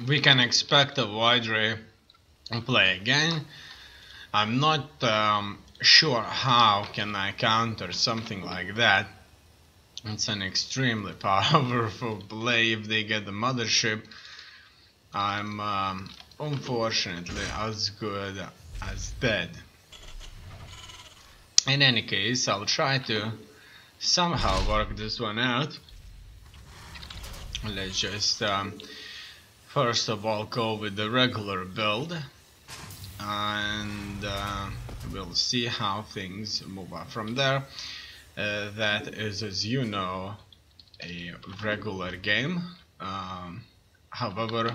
we can expect a wide array play again. I'm not sure how can I counter something like that. It's an extremely powerful play. If they get the mothership, I'm unfortunately as good as dead. In any case, I'll try to somehow work this one out. Let's just first of all go with the regular build, and we'll see how things move up from there. That is, as you know, a regular game. However,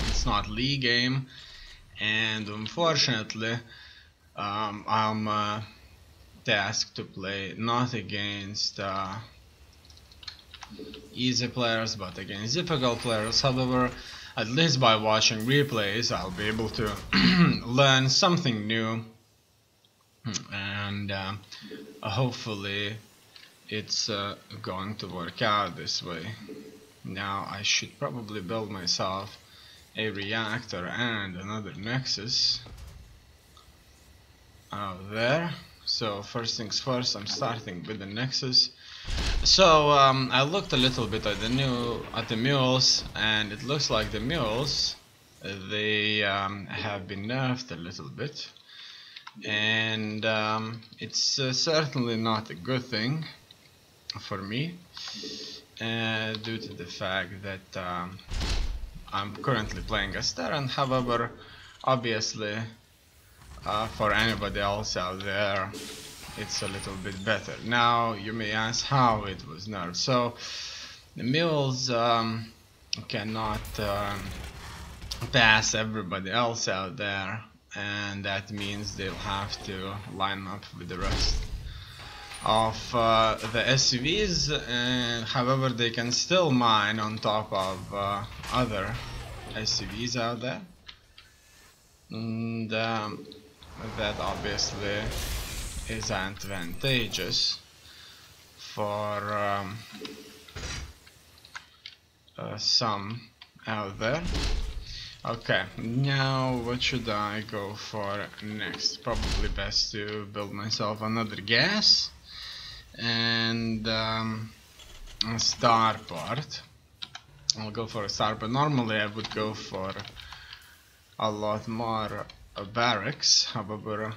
it's not league game, and unfortunately I'm tasked to play not against easy players but against difficult players. However, at least by watching replays I'll be able to learn something new, and hopefully it's going to work out this way. Now I should probably build myself a reactor and another nexus out there. So first things first, I'm starting with the nexus. So I looked a little bit at the mules, and it looks like the mules they have been nerfed a little bit, and it's certainly not a good thing for me, due to the fact that I'm currently playing as Terran. However, obviously for anybody else out there it's a little bit better. Now you may ask how it was nerfed. So the mules cannot pass everybody else out there, and that means they'll have to line up with the rest of the SCVs, and however they can still mine on top of other SCVs out there, and that obviously is advantageous for some out there. Okay, now what should I go for next? Probably best to build myself another gas and a star part. I'll go for a star, but normally I would go for a lot more barracks, however,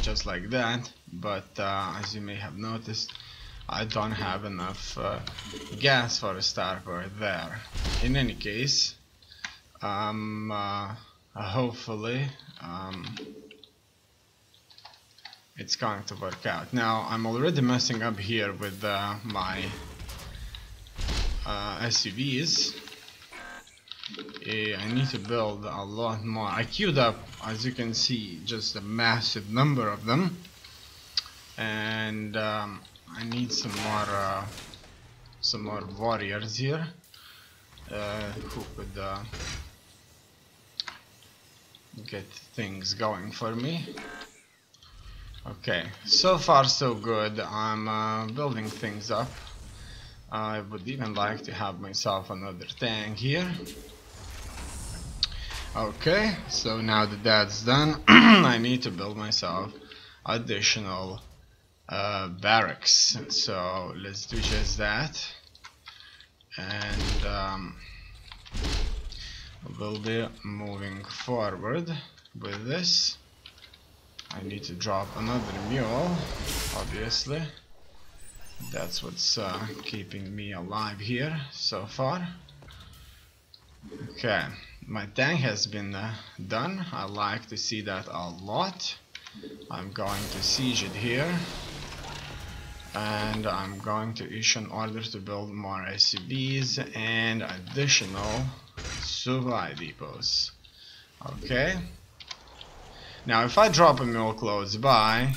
just like that, but as you may have noticed, I don't have enough gas for a star part there. In any case, hopefully it's going to work out. Now I'm already messing up here with my SUVs. I need to build a lot more. I queued up, as you can see, just a massive number of them, and I need some more warriors here who could get things going for me. Okay, so far so good. I'm building things up. I would even like to have myself another tank here. Okay, so now that that's done, I need to build myself additional barracks. So let's do just that, and we'll be moving forward with this. I need to drop another mule, obviously. That's what's keeping me alive here so far. Okay, my tank has been done. I like to see that a lot. I'm going to siege it here, and I'm going to issue an order to build more SCVs and additional supply depots. Okay, now if I drop a mule close by,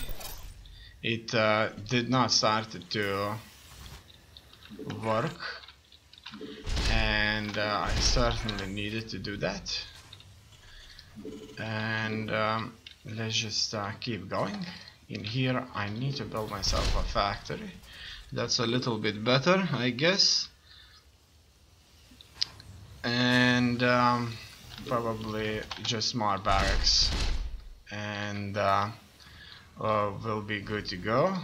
it did not start to work, and I certainly needed to do that. And let's just keep going. In here I need to build myself a factory. That's a little bit better, I guess. and probably just more barracks, and we'll be good to go.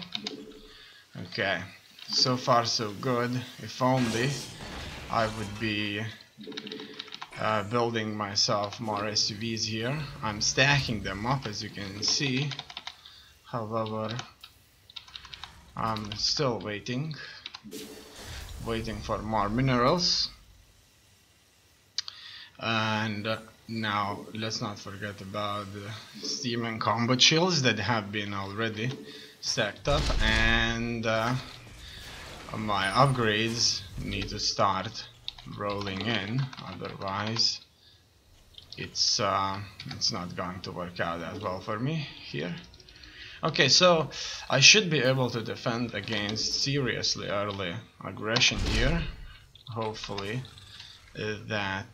Okay, so far so good. If only I would be building myself more SUVs here. I'm stacking them up, as you can see. However, I'm still waiting for more minerals. And now let's not forget about the steam and combat shields that have been already stacked up, and my upgrades need to start rolling in, otherwise it's not going to work out that well for me here. Okay, so I should be able to defend against seriously early aggression here. Hopefully that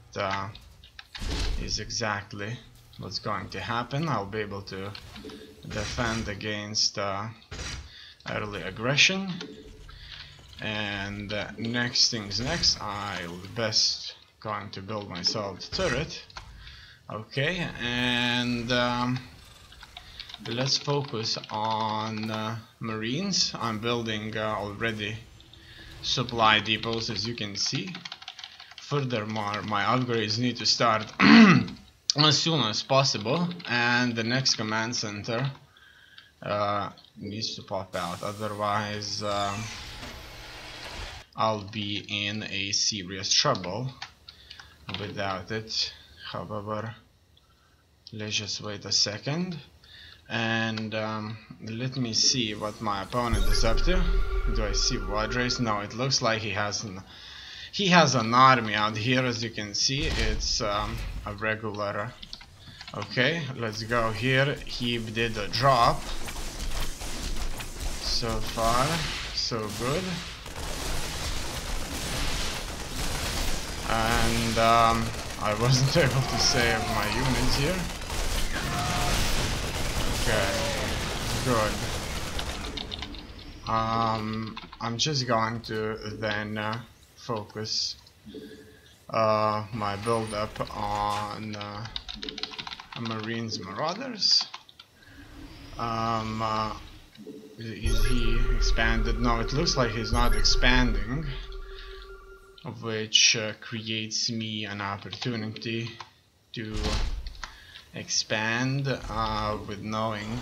is exactly what's going to happen. I'll be able to defend against early aggression. And next things next, I'll best going to build myself a turret. Okay, and let's focus on Marines. I'm building already supply depots, as you can see. Furthermore, my upgrades need to start as soon as possible, and the next command center needs to pop out, otherwise I'll be in a serious trouble without it. However, let's just wait a second, and let me see what my opponent is up to. Do I see wide race? No, it looks like he has an army out here, as you can see. It's a regular. Okay, let's go here. He did a drop. So far, so good. And I wasn't able to save my units here. Okay, good. I'm just going to then focus my build up on Marines Marauders. Is he expanded? No, it looks like he's not expanding, which creates me an opportunity to expand with knowing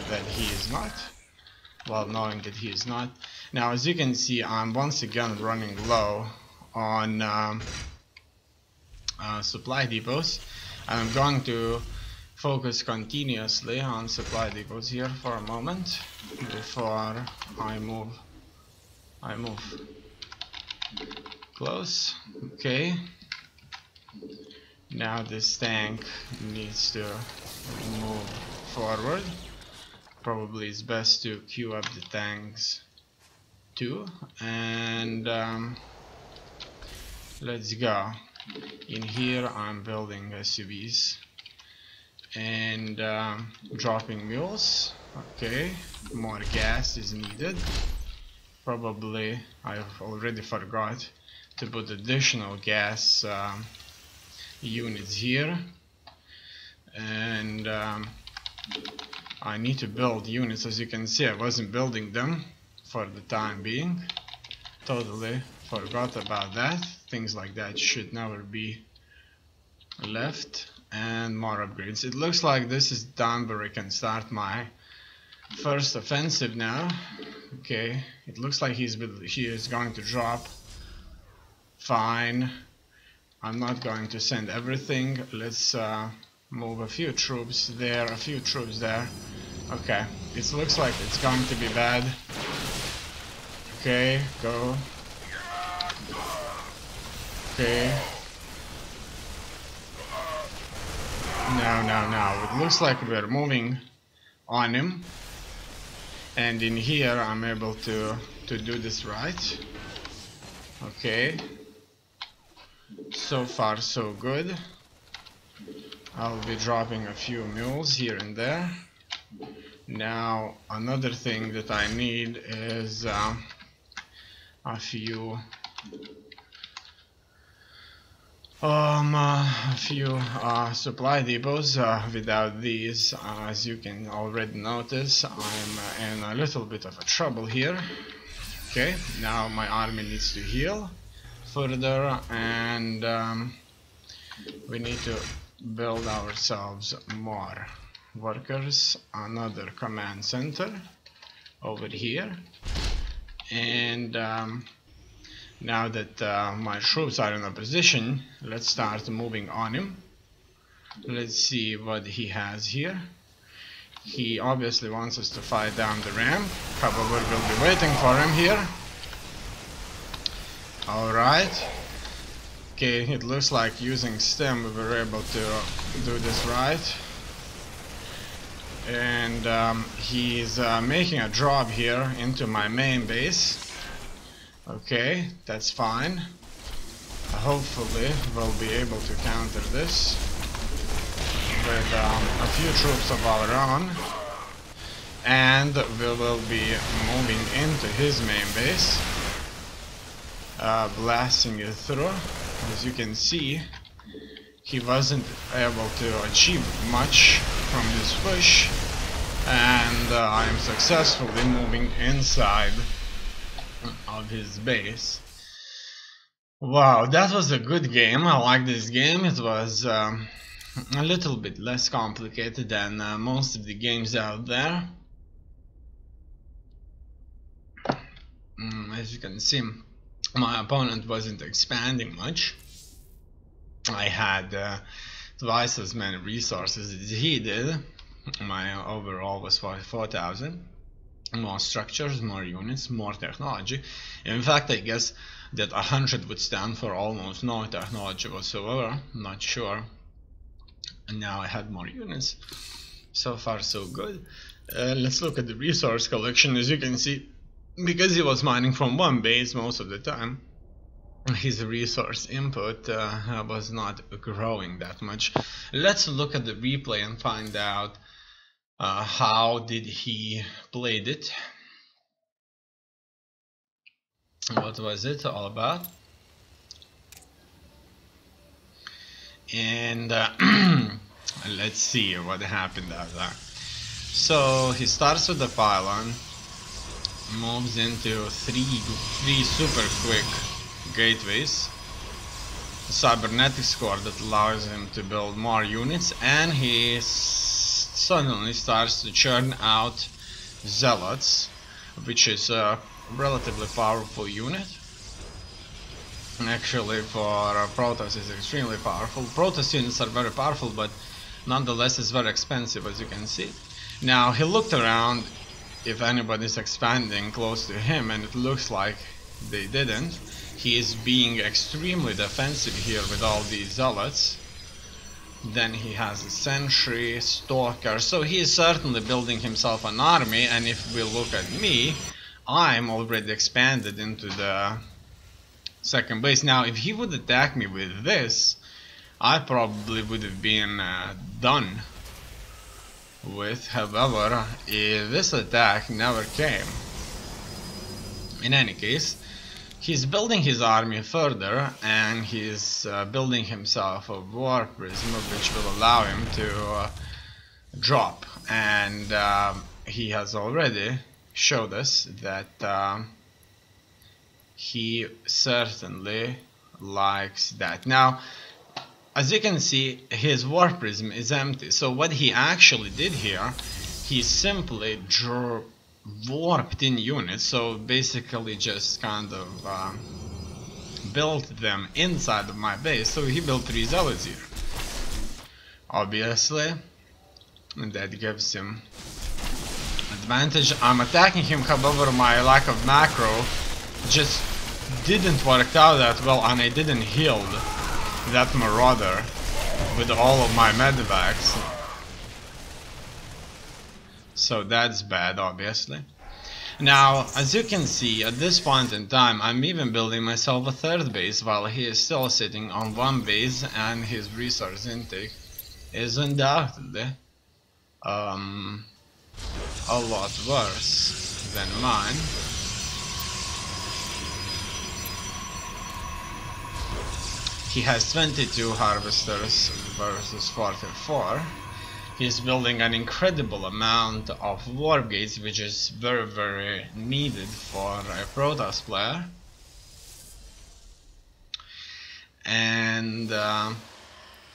that he is not. While knowing that he is not. Now, as you can see, I'm once again running low on supply depots, and I'm going to focus continuously on supply depots here for a moment before I move close. Okay, now this tank needs to move forward. Probably it's best to queue up the tanks too, and let's go. In here I'm building SUVs and dropping mules. Okay, more gas is needed. Probably I've already forgot to put additional gas units here, and I need to build units. As you can see, I wasn't building them for the time being. Totally forgot about that. Things like that should never be left. And more upgrades. It looks like this is done, where I can start my first offensive now. Okay, it looks like he is going to drop. Fine. I'm not going to send everything. Let's move a few troops there, a few troops there. Okay, it looks like it's going to be bad. Okay, go. Okay. No. It looks like we're moving on him. And in here I'm able to do this right. Okay. So far so good. I'll be dropping a few mules here and there. Now another thing that I need is a few A few supply depots. Without these, as you can already notice, I'm in a little bit of a trouble here. Okay, now my army needs to heal further, and we need to build ourselves more workers, another command center over here, and now that my troops are in a position, let's start moving on him. Let's see what he has here. He obviously wants us to fight down the ramp. However, we'll be waiting for him here. Alright. Okay, it looks like using stem we were able to do this right. And he's making a drop here into my main base. Okay, that's fine. Hopefully we'll be able to counter this with a few troops of our own, and we will be moving into his main base, blasting it through. As you can see, he wasn't able to achieve much from his push, and I am successfully moving inside of his base. Wow, that was a good game. I like this game. It was a little bit less complicated than most of the games out there. As you can see, my opponent wasn't expanding much. I had twice as many resources as he did. My overall was 44,000. More structures, more units, more technology. In fact, I guess that 100 would stand for almost no technology whatsoever. Not sure. And now I had more units. So far so good. Let's look at the resource collection. As you can see, because he was mining from one base most of the time, his resource input was not growing that much. Let's look at the replay and find out how did he played it. What was it all about? And let's see what happened out there. So he starts with the pylon, moves into three super quick gateways, a cybernetics core that allows him to build more units, and he suddenly starts to churn out zealots, which is a relatively powerful unit. Actually, for Protoss is extremely powerful. Protoss units are very powerful, but nonetheless it's very expensive, as you can see. Now he looked around if anybody's expanding close to him, and it looks like they didn't. He is being extremely defensive here with all these zealots. Then he has a sentry, stalker, so he is certainly building himself an army. And if we look at me, I'm already expanded into the second base. Now if he would attack me with this, I probably would have been done with. However, this attack never came. In any case, he's building his army further, and he's building himself a war prism, which will allow him to drop. And he has already showed us that he certainly likes that. Now, as you can see, his war prism is empty. So what he actually did here, he simply warped in units. So basically just kind of built them inside of my base. So he built 3 zealots here. Obviously, and that gives him advantage. I'm attacking him, however my lack of macro just didn't work out that well, and I didn't heal that marauder with all of my medevacs. So that's bad, obviously. Now, as you can see, at this point in time, I'm even building myself a 3rd base while he is still sitting on 1 base, and his resource intake is undoubtedly a lot worse than mine. He has 22 harvesters versus 44. He's building an incredible amount of warp gates, which is very needed for a Protoss player. And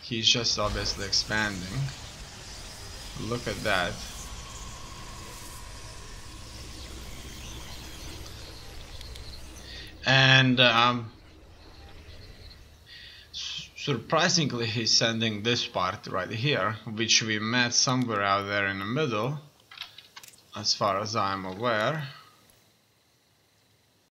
he's just obviously expanding. Look at that. And surprisingly, he's sending this part right here, which we met somewhere out there in the middle, as far as I'm aware.